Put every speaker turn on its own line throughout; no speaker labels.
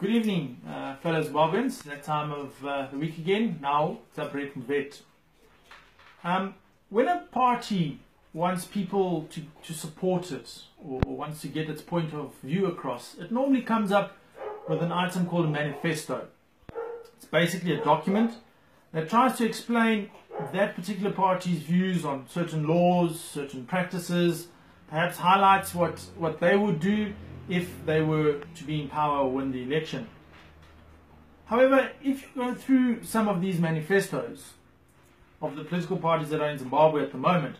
Good evening, fellow Zimbabweans. That time of the week again. Now, Zabret Mvet. When a party wants people to support it or wants to get its point of view across, it normally comes up with an item called a manifesto. It's basically a document that tries to explain that particular party's views on certain laws, certain practices, perhaps highlights what they would do if they were to be in power or win the election. However, if you go through some of these manifestos of the political parties that are in Zimbabwe at the moment,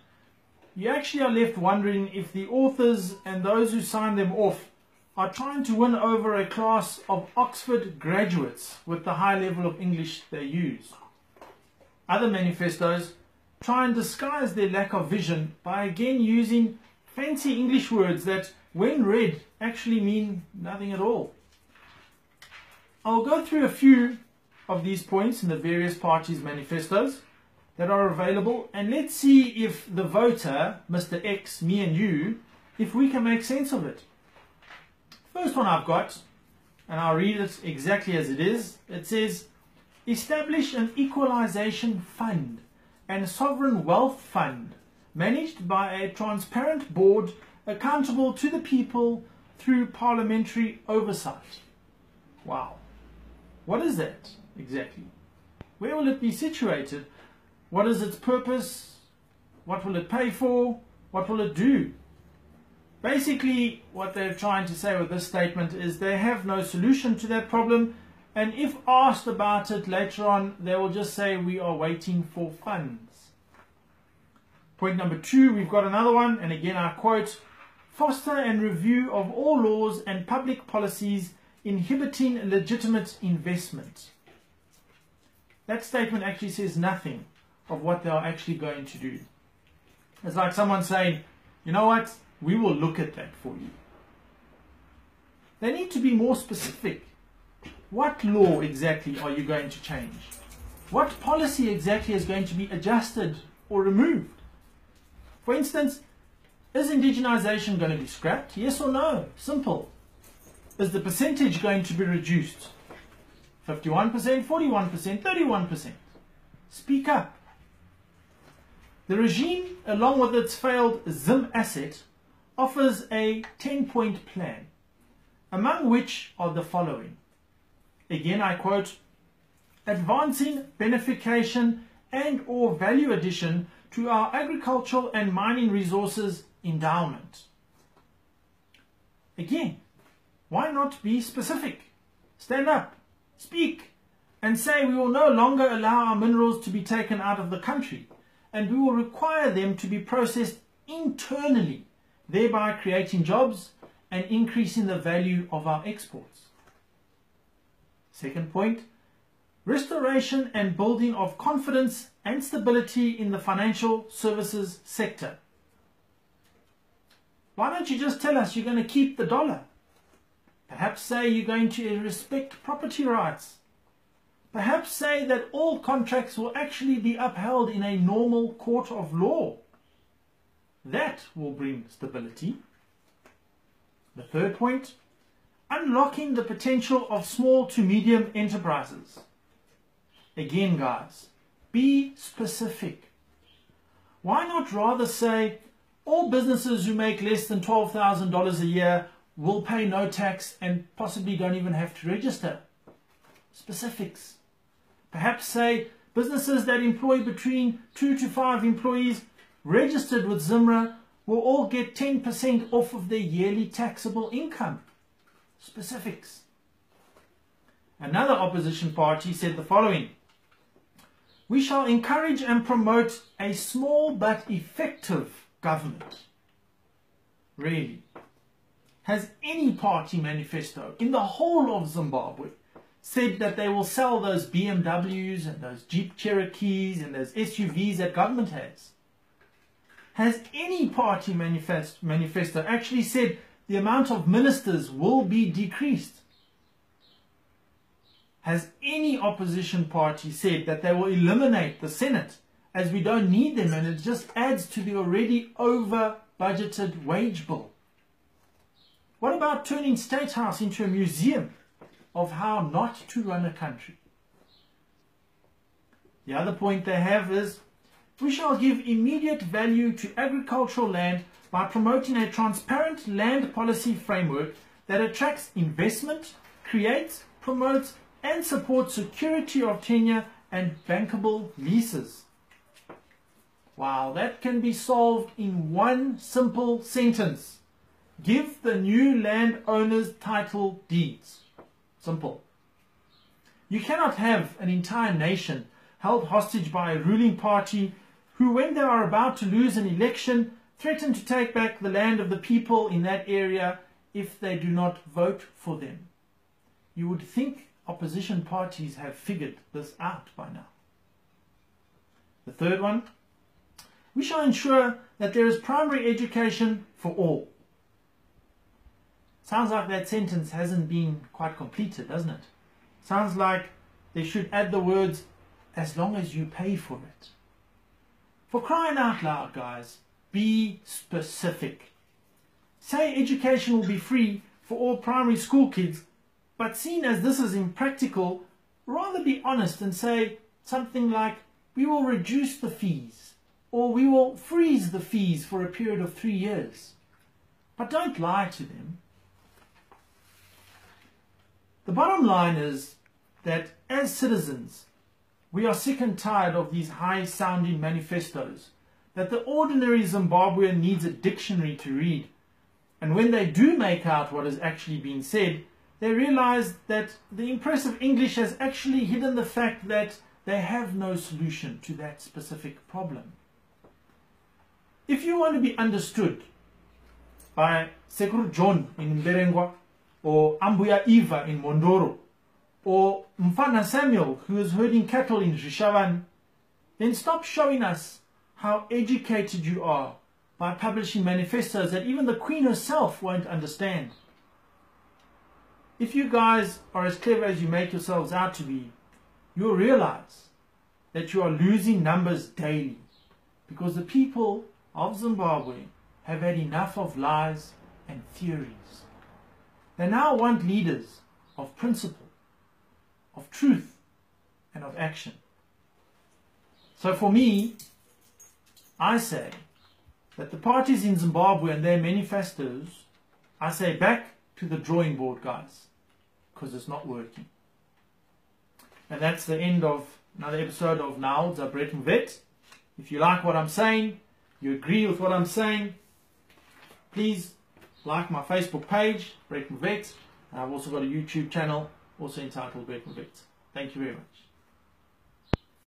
you actually are left wondering if the authors and those who sign them off are trying to win over a class of Oxford graduates with the high level of English they use. Other manifestos try and disguise their lack of vision by again using fancy English words that, when read, actually mean nothing at all. I'll go through a few of these points in the various parties' manifestos that are available, and let's see if the voter, Mr. X, me and you, if we can make sense of it. First one I've got, and I'll read it exactly as it is. It says, establish an equalization fund and sovereign wealth fund managed by a transparent board accountable to the people through parliamentary oversight. Wow. What is that exactly? Where will it be situated? What is its purpose? What will it pay for? What will it do? Basically, what they're trying to say with this statement is they have no solution to that problem, and if asked about it later on, they will just say we are waiting for funds. Point number 2, we've got another one, and again I quote, foster and review of all laws and public policies inhibiting legitimate investment. That statement actually says nothing of what they are actually going to do. It's like someone saying, you know what, we will look at that for you. They need to be more specific. What law exactly are you going to change? What policy exactly is going to be adjusted or removed? For instance, is indigenization going to be scrapped? Yes or no? Simple. Is the percentage going to be reduced? 51%, 41%, 31%. Speak up. The regime, along with its failed Zim asset, offers a 10-point plan, among which are the following. Again, I quote, advancing benefication and or value addition to our agricultural and mining resources endowment. Again, why not be specific? Stand up, speak, and say we will no longer allow our minerals to be taken out of the country, and we will require them to be processed internally, thereby creating jobs and increasing the value of our exports. Second point, restoration and building of confidence and stability in the financial services sector. Why don't you just tell us you're going to keep the dollar? Perhaps say you're going to respect property rights. Perhaps say that all contracts will actually be upheld in a normal court of law. That will bring stability. The third point, unlocking the potential of small to medium enterprises. Again, guys, be specific. Why not rather say all businesses who make less than $12,000 a year will pay no tax and possibly don't even have to register? Specifics. Perhaps say businesses that employ between 2 to 5 employees registered with ZIMRA will all get 10% off of their yearly taxable income. Specifics. Another opposition party said the following. We shall encourage and promote a small but effective government. Really? Has any party manifesto in the whole of Zimbabwe said that they will sell those BMWs and those Jeep Cherokees and those SUVs that government has? Has any party manifesto actually said the amount of ministers will be decreased? Has any opposition party said that they will eliminate the Senate as we don't need them and it just adds to the already over-budgeted wage bill? What about turning State House into a museum? of how not to run a country. The other point they have is, we shall give immediate value to agricultural land by promoting a transparent land policy framework that attracts investment, creates, promotes, and supports security of tenure and bankable leases. Wow, that can be solved in one simple sentence. Give the new landowners title deeds. Simple. You cannot have an entire nation held hostage by a ruling party who, when they are about to lose an election, threaten to take back the land of the people in that area if they do not vote for them. You would think opposition parties have figured this out by now. The third one, we shall ensure that there is primary education for all. Sounds like that sentence hasn't been quite completed, doesn't it? Sounds like they should add the words, as long as you pay for it. For crying out loud, guys, be specific. Say education will be free for all primary school kids, but seen as this is impractical, rather be honest and say something like, we will reduce the fees, or we will freeze the fees for a period of 3 years. But don't lie to them. The bottom line is that as citizens, we are sick and tired of these high-sounding manifestos that the ordinary Zimbabwean needs a dictionary to read. And when they do make out what is actually being said, they realize that the impressive English has actually hidden the fact that they have no solution to that specific problem. If you want to be understood by Sekuru John in Mberengwa, or Ambuya Eva in Mondoro, or Mfana Samuel who is herding cattle in Rishavan, then stop showing us how educated you are by publishing manifestos that even the Queen herself won't understand. If you guys are as clever as you make yourselves out to be, you'll realize that you are losing numbers daily because the people of Zimbabwe have had enough of lies and theories. They now want leaders of principle, of truth, and of action. So for me, I say that the parties in Zimbabwe and their manifestos, I say back to the drawing board, guys, because it's not working. And that's the end of another episode of Now Zabret Vet. If you like what I'm saying, you agree with what I'm saying, please like my Facebook page, Brett Vet, and I've also got a YouTube channel, also entitled Brett Vet. Thank you very much.